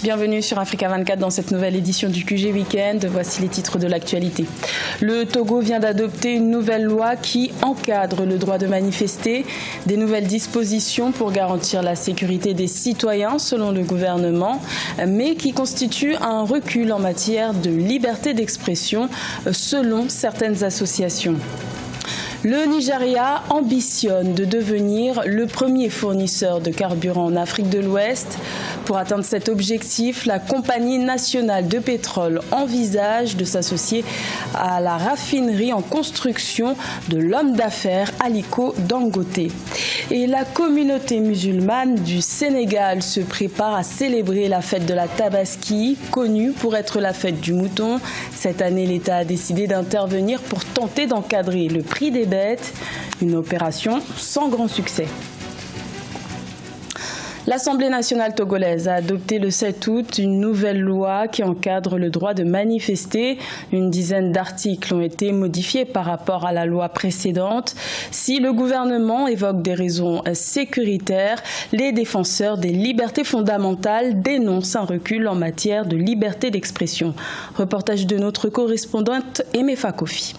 Bienvenue sur Africa 24 dans cette nouvelle édition du QG Weekend. Voici les titres de l'actualité. Le Togo vient d'adopter une nouvelle loi qui encadre le droit de manifester. Des nouvelles dispositions pour garantir la sécurité des citoyens selon le gouvernement, mais qui constituent un recul en matière de liberté d'expression selon certaines associations. Le Nigeria ambitionne de devenir le premier fournisseur de carburant en Afrique de l'Ouest. Pour atteindre cet objectif, la compagnie nationale de pétrole envisage de s'associer à la raffinerie en construction de l'homme d'affaires Aliko Dangote. Et la communauté musulmane du Sénégal se prépare à célébrer la fête de la Tabaski, connue pour être la fête du mouton. Cette année, l'État a décidé d'intervenir pour tenter d'encadrer le prix des bêtes, une opération sans grand succès. L'Assemblée nationale togolaise a adopté le 7 août une nouvelle loi qui encadre le droit de manifester. Une dizaine d'articles ont été modifiés par rapport à la loi précédente. Si le gouvernement évoque des raisons sécuritaires, les défenseurs des libertés fondamentales dénoncent un recul en matière de liberté d'expression. Reportage de notre correspondante Emefa Kofi.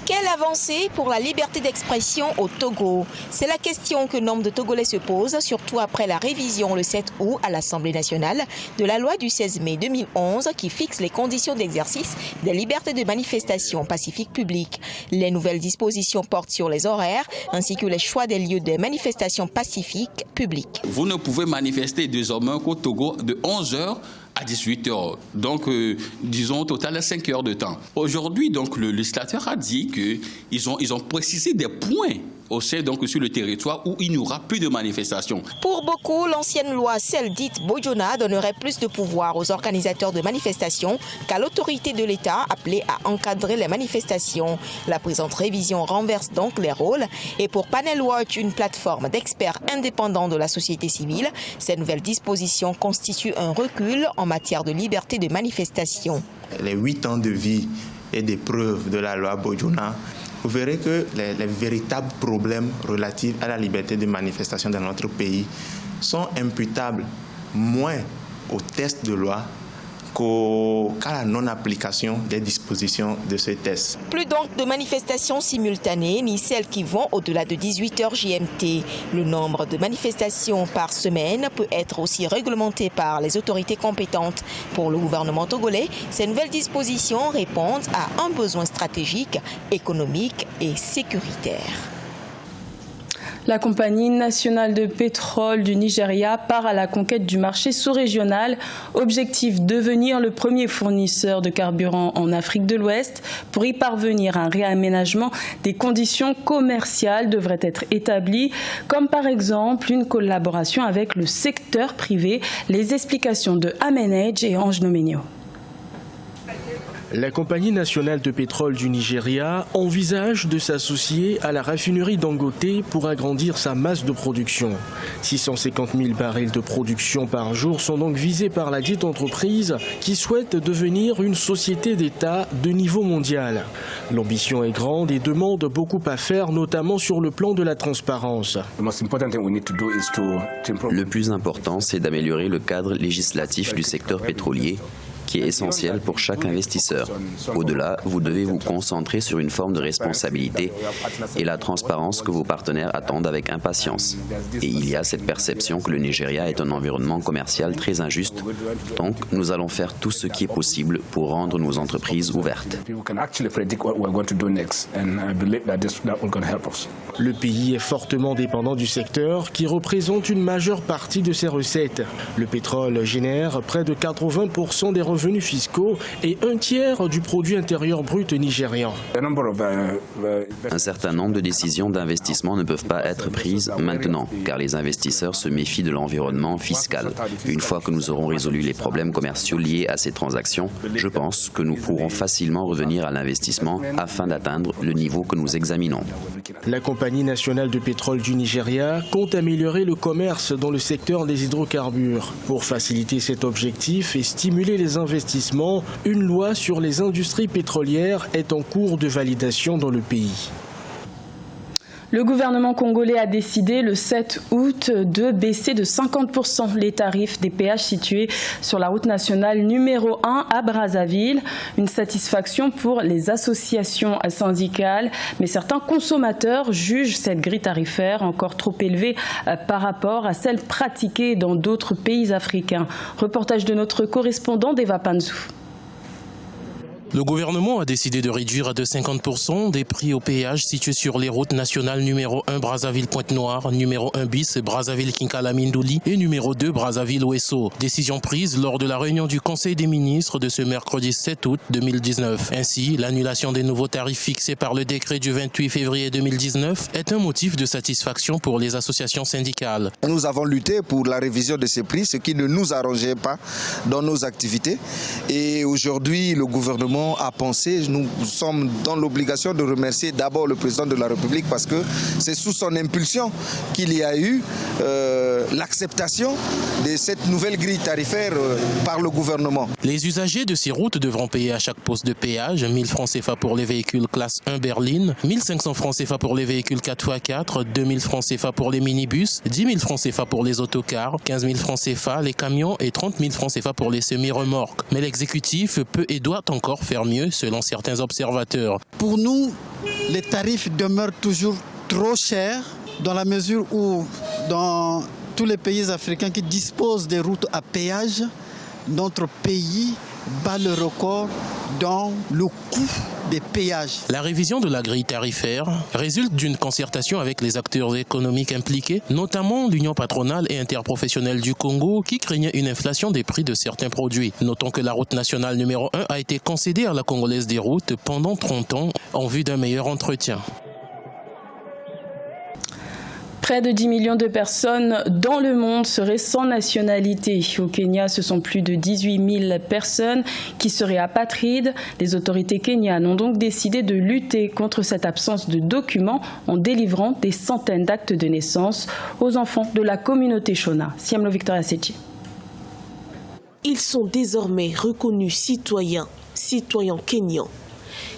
Quelle avancée pour la liberté d'expression au Togo? C'est la question que nombre de Togolais se posent, surtout après la révision le 7 août à l'Assemblée nationale de la loi du 16 mai 2011 qui fixe les conditions d'exercice des libertés de manifestation pacifique publique. Les nouvelles dispositions portent sur les horaires ainsi que les choix des lieux des manifestations pacifiques publiques. Vous ne pouvez manifester désormais qu'au Togo de 11h à 18h, donc disons au total 5 heures de temps. Aujourd'hui, donc le législateur a dit qu'ils ont précisé des points au sein donc sur le territoire où il n'y aura plus de manifestations. Pour beaucoup, l'ancienne loi, celle dite Bojona, donnerait plus de pouvoir aux organisateurs de manifestations qu'à l'autorité de l'État appelée à encadrer les manifestations. La présente révision renverse donc les rôles et pour Panel Watch, une plateforme d'experts indépendants de la société civile, ces nouvelles dispositions constituent un recul en matière de liberté de manifestation. Les 8 ans de vie et des preuves de la loi Bojona, vous verrez que les véritables problèmes relatifs à la liberté de manifestation dans notre pays sont imputables moins au test de loi qu'à la non-application des dispositions de ce test. Plus donc de manifestations simultanées, ni celles qui vont au-delà de 18h GMT. Le nombre de manifestations par semaine peut être aussi réglementé par les autorités compétentes. Pour le gouvernement togolais, ces nouvelles dispositions répondent à un besoin stratégique, économique et sécuritaire. La compagnie nationale de pétrole du Nigeria part à la conquête du marché sous-régional. Objectif, devenir le premier fournisseur de carburant en Afrique de l'Ouest. Pour y parvenir, un réaménagement des conditions commerciales devrait être établi, comme par exemple une collaboration avec le secteur privé. Les explications de Amenage et Ange Nomenio. La compagnie nationale de pétrole du Nigeria envisage de s'associer à la raffinerie Dangote pour agrandir sa masse de production. 650 000 barils de production par jour sont donc visés par la dite entreprise qui souhaite devenir une société d'État de niveau mondial. L'ambition est grande et demande beaucoup à faire, notamment sur le plan de la transparence. Le plus important, c'est d'améliorer le cadre législatif du secteur pétrolier, qui est essentiel pour chaque investisseur. Au-delà, vous devez vous concentrer sur une forme de responsabilité et la transparence que vos partenaires attendent avec impatience. Et il y a cette perception que le Nigeria est un environnement commercial très injuste. Donc, nous allons faire tout ce qui est possible pour rendre nos entreprises ouvertes. Le pays est fortement dépendant du secteur qui représente une majeure partie de ses recettes. Le pétrole génère près de 80% des revenus fiscaux et un tiers du produit intérieur brut nigérian. Un certain nombre de décisions d'investissement ne peuvent pas être prises maintenant, car les investisseurs se méfient de l'environnement fiscal. Une fois que nous aurons résolu les problèmes commerciaux liés à ces transactions, je pense que nous pourrons facilement revenir à l'investissement afin d'atteindre le niveau que nous examinons. La compagnie nationale de pétrole du Nigeria compte améliorer le commerce dans le secteur des hydrocarbures. Pour faciliter cet objectif et stimuler les investissements, une loi sur les industries pétrolières est en cours de validation dans le pays. Le gouvernement congolais a décidé le 7 août de baisser de 50% les tarifs des péages situés sur la route nationale numéro 1 à Brazzaville. Une satisfaction pour les associations syndicales, mais certains consommateurs jugent cette grille tarifaire encore trop élevée par rapport à celle pratiquée dans d'autres pays africains. Reportage de notre correspondant Deva Panzou. Le gouvernement a décidé de réduire de 50% des prix au péage situés sur les routes nationales numéro 1 Brazzaville-Pointe-Noire, numéro 1 bis Brazzaville-Kinkala-Mindouli et numéro 2 Brazzaville-Ouesso. Décision prise lors de la réunion du Conseil des ministres de ce mercredi 7 août 2019. Ainsi, l'annulation des nouveaux tarifs fixés par le décret du 28 février 2019 est un motif de satisfaction pour les associations syndicales. Nous avons lutté pour la révision de ces prix, ce qui ne nous arrangeait pas dans nos activités. Et aujourd'hui, le gouvernement a pensé, nous sommes dans l'obligation de remercier d'abord le président de la République parce que c'est sous son impulsion qu'il y a eu l'acceptation de cette nouvelle grille tarifaire par le gouvernement. Les usagers de ces routes devront payer à chaque poste de péage 1 000 francs CFA pour les véhicules classe 1 berline, 1 500 francs CFA pour les véhicules 4x4, 2 000 francs CFA pour les minibus, 10 000 francs CFA pour les autocars, 15 000 francs CFA les camions et 30 000 francs CFA pour les semi-remorques. Mais l'exécutif peut et doit encore faire mieux selon certains observateurs. Pour nous, les tarifs demeurent toujours trop chers dans la mesure où dans tous les pays africains qui disposent des routes à péage, notre pays bat le record dans le coût des péages. La révision de la grille tarifaire résulte d'une concertation avec les acteurs économiques impliqués, notamment l'Union patronale et interprofessionnelle du Congo qui craignait une inflation des prix de certains produits. Notons que la route nationale numéro 1 a été concédée à la Congolaise des routes pendant 30 ans en vue d'un meilleur entretien. Près de 10 millions de personnes dans le monde seraient sans nationalité. Au Kenya, ce sont plus de 18 000 personnes qui seraient apatrides. Les autorités kenyanes ont donc décidé de lutter contre cette absence de documents en délivrant des centaines d'actes de naissance aux enfants de la communauté Shona. Siamlo Victoria Sechi. Ils sont désormais reconnus citoyens kenyans.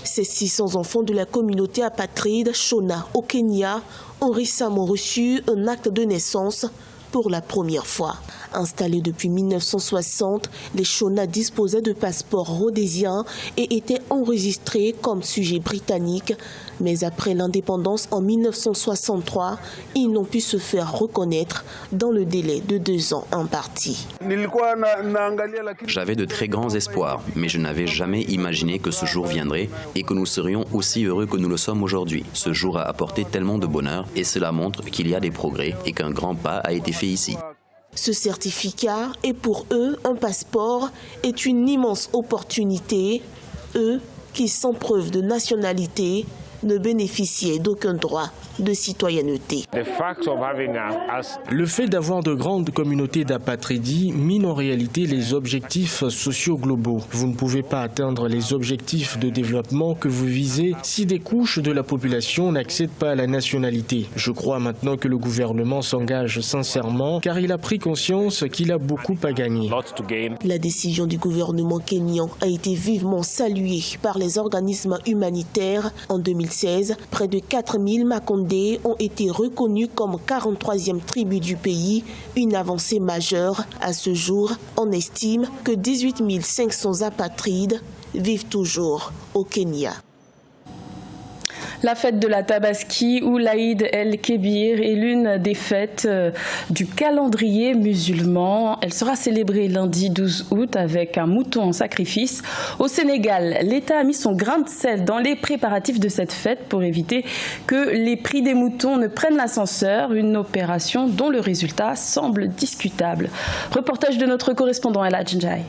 Ces 600 enfants de la communauté apatride Shona au Kenya ont récemment reçu un acte de naissance pour la première fois. Installés depuis 1960, les Shona disposaient de passeports rhodésiens et étaient enregistrés comme sujets britanniques. Mais après l'indépendance en 1963, ils n'ont pu se faire reconnaître dans le délai de 2 ans imparti. J'avais de très grands espoirs, mais je n'avais jamais imaginé que ce jour viendrait et que nous serions aussi heureux que nous le sommes aujourd'hui. Ce jour a apporté tellement de bonheur et cela montre qu'il y a des progrès et qu'un grand pas a été fait ici. Ce certificat est pour eux un passeport, est une immense opportunité. Eux qui, sans preuve de nationalité, ne bénéficiaient d'aucun droit de citoyenneté. Le fait d'avoir de grandes communautés d'apatridis mine en réalité les objectifs sociaux globaux. Vous ne pouvez pas atteindre les objectifs de développement que vous visez si des couches de la population n'accèdent pas à la nationalité. Je crois maintenant que le gouvernement s'engage sincèrement car il a pris conscience qu'il a beaucoup à gagner. La décision du gouvernement kényan a été vivement saluée par les organismes humanitaires. En 2016, près de 4000 Makondé ont été reconnus comme 43e tribu du pays, une avancée majeure. À ce jour, on estime que 18 500 apatrides vivent toujours au Kenya. La fête de la Tabaski ou l'Aïd el-Kébir est l'une des fêtes du calendrier musulman. Elle sera célébrée lundi 12 août avec un mouton en sacrifice. Au Sénégal, l'État a mis son grain de sel dans les préparatifs de cette fête pour éviter que les prix des moutons ne prennent l'ascenseur, une opération dont le résultat semble discutable. Reportage de notre correspondant El Adjai.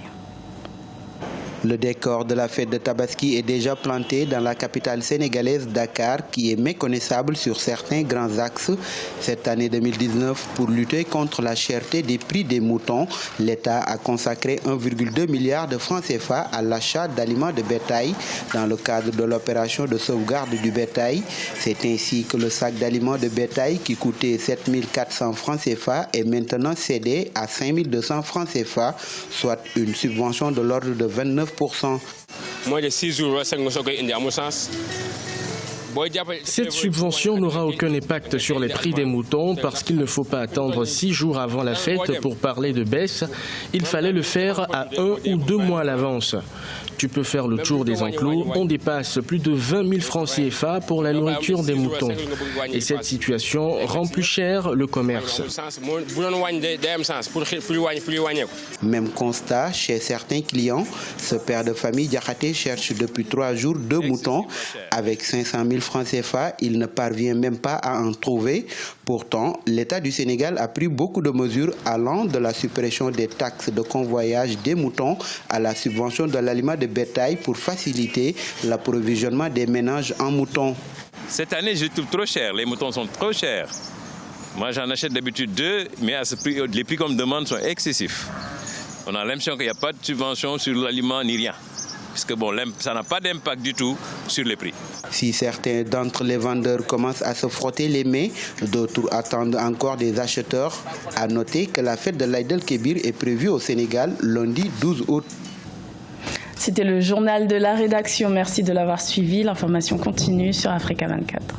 Le décor de la fête de Tabaski est déjà planté dans la capitale sénégalaise Dakar, qui est méconnaissable sur certains grands axes. Cette année 2019, pour lutter contre la cherté des prix des moutons, l'État a consacré 1,2 milliard de francs CFA à l'achat d'aliments de bétail dans le cadre de l'opération de sauvegarde du bétail. C'est ainsi que le sac d'aliments de bétail qui coûtait 7 400 francs CFA est maintenant cédé à 5 200 francs CFA, soit une subvention de l'ordre de 29%. Moi, j'ai 6 jours, Cette subvention n'aura aucun impact sur les prix des moutons parce qu'il ne faut pas attendre 6 jours avant la fête pour parler de baisse. Il fallait le faire à 1 ou 2 mois à l'avance. Tu peux faire le tour des enclos, on dépasse plus de 20 000 francs CFA pour la nourriture des moutons. Et cette situation rend plus cher le commerce. Même constat chez certains clients. Ce père de famille Diakhaté cherche depuis 3 jours 2 moutons. Avec 500 000 francs CFA, il ne parvient même pas à en trouver. Pourtant, l'État du Sénégal a pris beaucoup de mesures allant de la suppression des taxes de convoyage des moutons à la subvention de l'aliment de bétail pour faciliter l'approvisionnement des ménages en moutons. Cette année, je trouve trop cher. Les moutons sont trop chers. Moi, j'en achète d'habitude 2, mais à ce prix, les prix qu'on me demande sont excessifs. On a l'impression qu'il n'y a pas de subvention sur l'aliment ni rien. Parce que bon, ça n'a pas d'impact du tout sur les prix. Si certains d'entre les vendeurs commencent à se frotter les mains, d'autres attendent encore des acheteurs. À noter que la fête de l'Aïd el-Kébir est prévue au Sénégal lundi 12 août. C'était le journal de la rédaction. Merci de l'avoir suivi. L'information continue sur Africa 24.